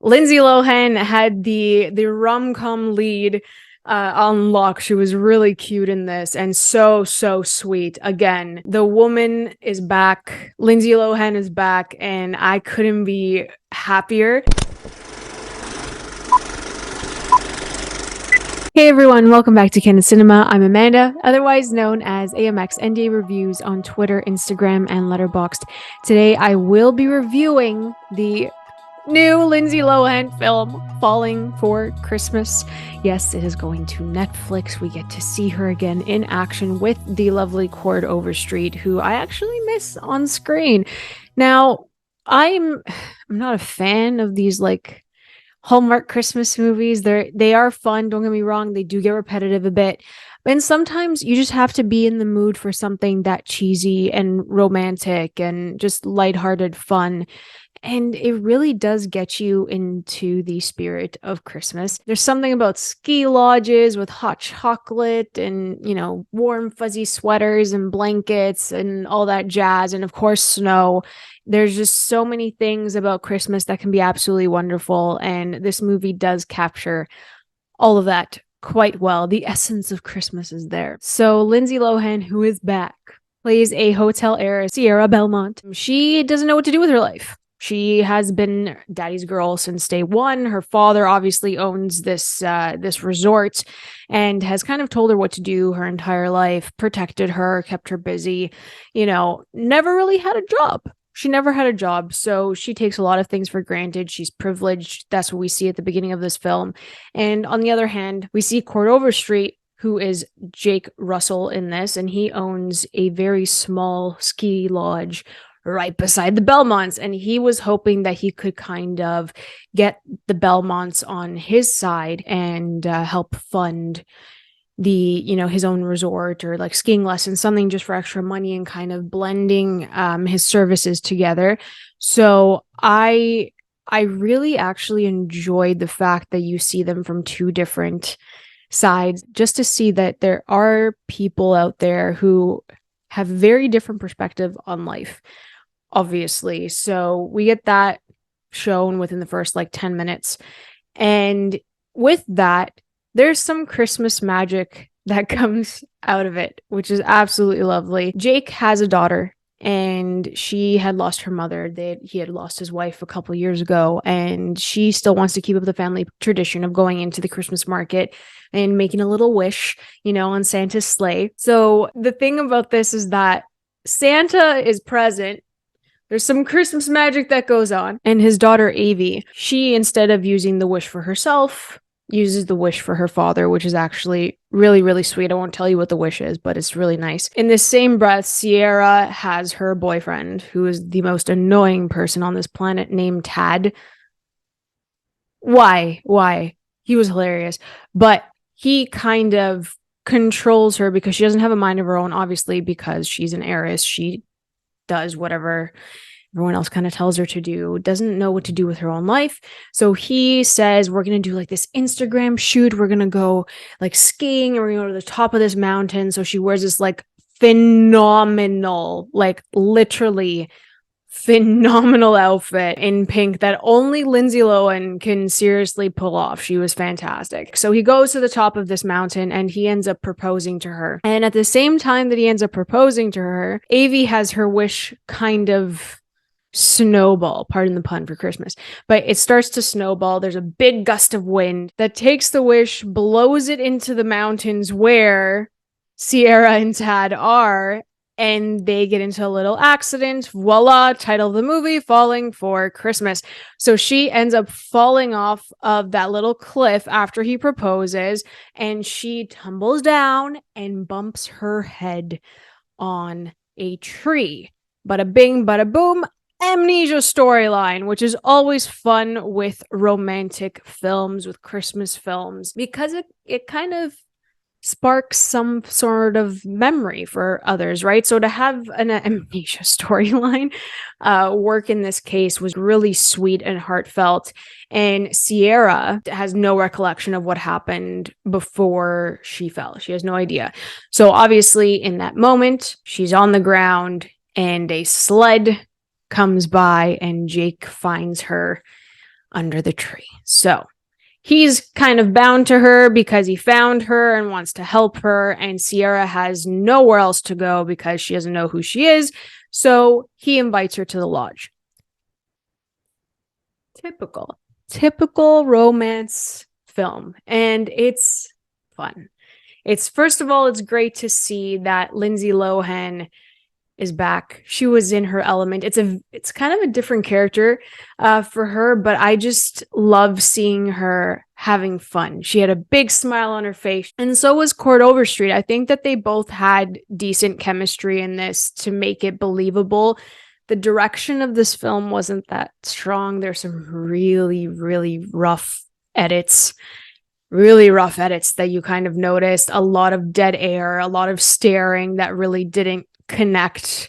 Lindsay Lohan had the rom-com lead on lock. She was really cute in this and so sweet. Again, the woman is back. Lindsay Lohan is back, and I couldn't be happier. Hey everyone, welcome back to Canon Cinema. I'm Amanda, otherwise known as AMX NDA Reviews on Twitter, Instagram, and Letterboxd. Today I will be reviewing the new Lindsay Lohan film, Falling for Christmas. Yes, it is going to Netflix. We get to see her again in action with the lovely Cord Overstreet, who I actually miss on screen. Now, I'm not a fan of these Hallmark Christmas movies. They are fun, don't get me wrong. They do get repetitive a bit. And sometimes you just have to be in the mood for something that cheesy and romantic and just lighthearted fun. And it really does get you into the spirit of Christmas. There's something about ski lodges with hot chocolate and, warm fuzzy sweaters and blankets and all that jazz. And of course, snow. There's just so many things about Christmas that can be absolutely wonderful. And this movie does capture all of that quite well. The essence of Christmas is there. So Lindsay Lohan, who is back, plays a hotel heiress, Sierra Belmont. She doesn't know what to do with her life. She has been daddy's girl since day one. Her father obviously owns this resort and has kind of told her what to do her entire life, protected her, kept her busy, never really had a job. She never had a job, so she takes a lot of things for granted. She's privileged. That's what we see at the beginning of this film. And on the other hand, we see Cord Overstreet, who is Jake Russell in this, and he owns a very small ski lodge right beside the Belmonts, and he was hoping that he could kind of get the Belmonts on his side and help fund the his own resort or skiing lessons, something just for extra money, and kind of blending his services together. So I really actually enjoyed the fact that you see them from two different sides, just to see that there are people out there who have very different perspective on life, obviously. So we get that shown within the first 10 minutes. And with that, there's some Christmas magic that comes out of it, which is absolutely lovely. Jake has a daughter, and she had lost her mother. He had lost his wife a couple years ago, and she still wants to keep up the family tradition of going into the Christmas market and making a little wish, on Santa's sleigh. So the thing about this is that Santa is present. There's some Christmas magic that goes on. And his daughter, Avi, she, instead of using the wish for herself, uses the wish for her father, which is actually really, really sweet. I won't tell you what the wish is, but it's really nice. In the same breath, Sierra has her boyfriend, who is the most annoying person on this planet, named Tad. Why? He was hilarious. But he kind of controls her because she doesn't have a mind of her own, obviously, because she's an heiress. She does whatever everyone else kind of tells her to do, doesn't know what to do with her own life. So he says, we're going to do this Instagram shoot. We're going to go skiing, and we're going to go to the top of this mountain. So she wears this phenomenal, literally phenomenal outfit in pink that only Lindsay Lohan can seriously pull off. She was fantastic. So he goes to the top of this mountain, and he ends up proposing to her. And at the same time that he ends up proposing to her, Avi has her wish kind of snowball, pardon the pun for Christmas, but it starts to snowball. There's a big gust of wind that takes the wish, blows it into the mountains where Sierra and Tad are, and they get into a little accident. Voila, title of the movie, Falling for Christmas. So she ends up falling off of that little cliff after he proposes, and she tumbles down and bumps her head on a tree. Bada bing, bada boom. Amnesia storyline, which is always fun with romantic films, with Christmas films, because it kind of sparks some sort of memory for others, right? So to have an amnesia storyline work in this case was really sweet and heartfelt. And Sierra has no recollection of what happened before she fell. She has no idea. So obviously in that moment, she's on the ground and a sled comes by, and Jake finds her under the tree. So he's kind of bound to her because he found her and wants to help her, and Sierra has nowhere else to go because she doesn't know who she is. So he invites her to the lodge. Typical romance film, and it's fun. It's, first of all, it's great to see that Lindsay Lohan is back. She was in her element. It's kind of a different character for her, but I just love seeing her having fun. She had a big smile on her face, and so was Cord Overstreet. I think that they both had decent chemistry in this to make it believable. The direction of this film wasn't that strong. There's some really, really rough edits. Really rough edits that you kind of noticed. A lot of dead air, a lot of staring that really didn't connect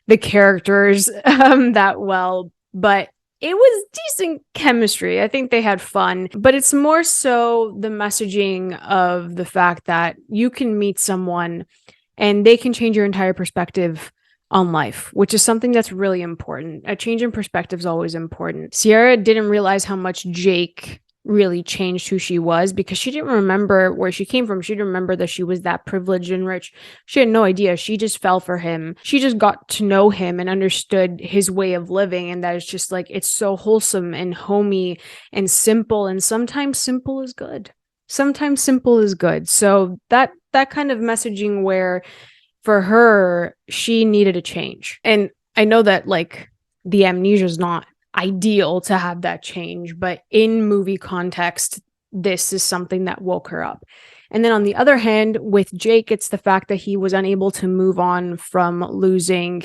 the characters that well, but it was decent chemistry. I think they had fun, but it's more so the messaging of the fact that you can meet someone and they can change your entire perspective on life, which is something that's really important. A change in perspective is always important. Sierra didn't realize how much Jake really changed who she was because she didn't remember where she came from. She didn't remember that she was that privileged and rich. She had no idea. She just fell for him. She just got to know him and understood his way of living, and that is just like, it's so wholesome and homey and simple, and sometimes simple is good. Sometimes simple is good. So that kind of messaging where for her, she needed a change. And I know that like the amnesia is not ideal to have that change, but in movie context, this is something that woke her up. And then on the other hand, with Jake, it's the fact that he was unable to move on from losing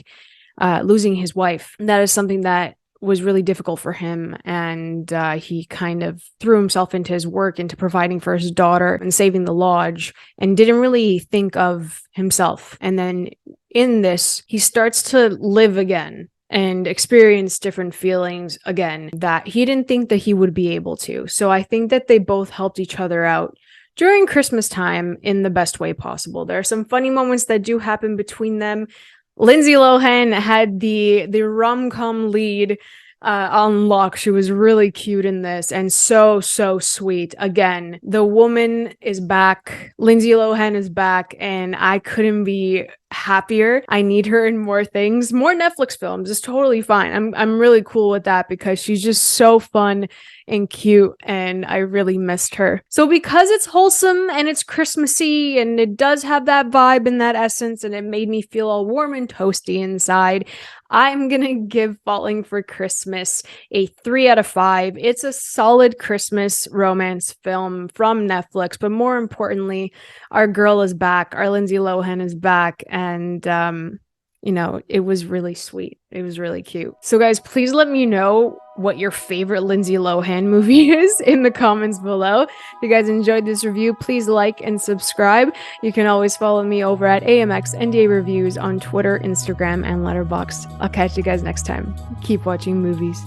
his wife. That is something that was really difficult for him, and he kind of threw himself into his work, into providing for his daughter and saving the lodge, and didn't really think of himself. And then in this, he starts to live again and experience different feelings again that he didn't think that he would be able to. So I think that they both helped each other out during Christmas time in the best way possible. There are some funny moments that do happen between them. Lindsay Lohan had the rom-com lead on lock. She was really cute in this and so sweet. Again, the woman is back. Lindsay Lohan is back, and I couldn't be happier. I need her in more things. More Netflix films is totally fine. I'm really cool with that because she's just so fun and cute, and I really missed her. So because it's wholesome and it's Christmassy and it does have that vibe and that essence, and it made me feel all warm and toasty inside, I'm gonna give Falling for Christmas a 3 out of 5. It's a solid Christmas romance film from Netflix, but more importantly, our girl is back. Our Lindsay Lohan is back, and you know, it was really sweet. It was really cute. So guys, please let me know what your favorite Lindsay Lohan movie is in the comments below. If you guys enjoyed this review, please like and subscribe. You can always follow me over at AMX NDA Reviews on Twitter, Instagram, and Letterboxd. I'll catch you guys next time. Keep watching movies.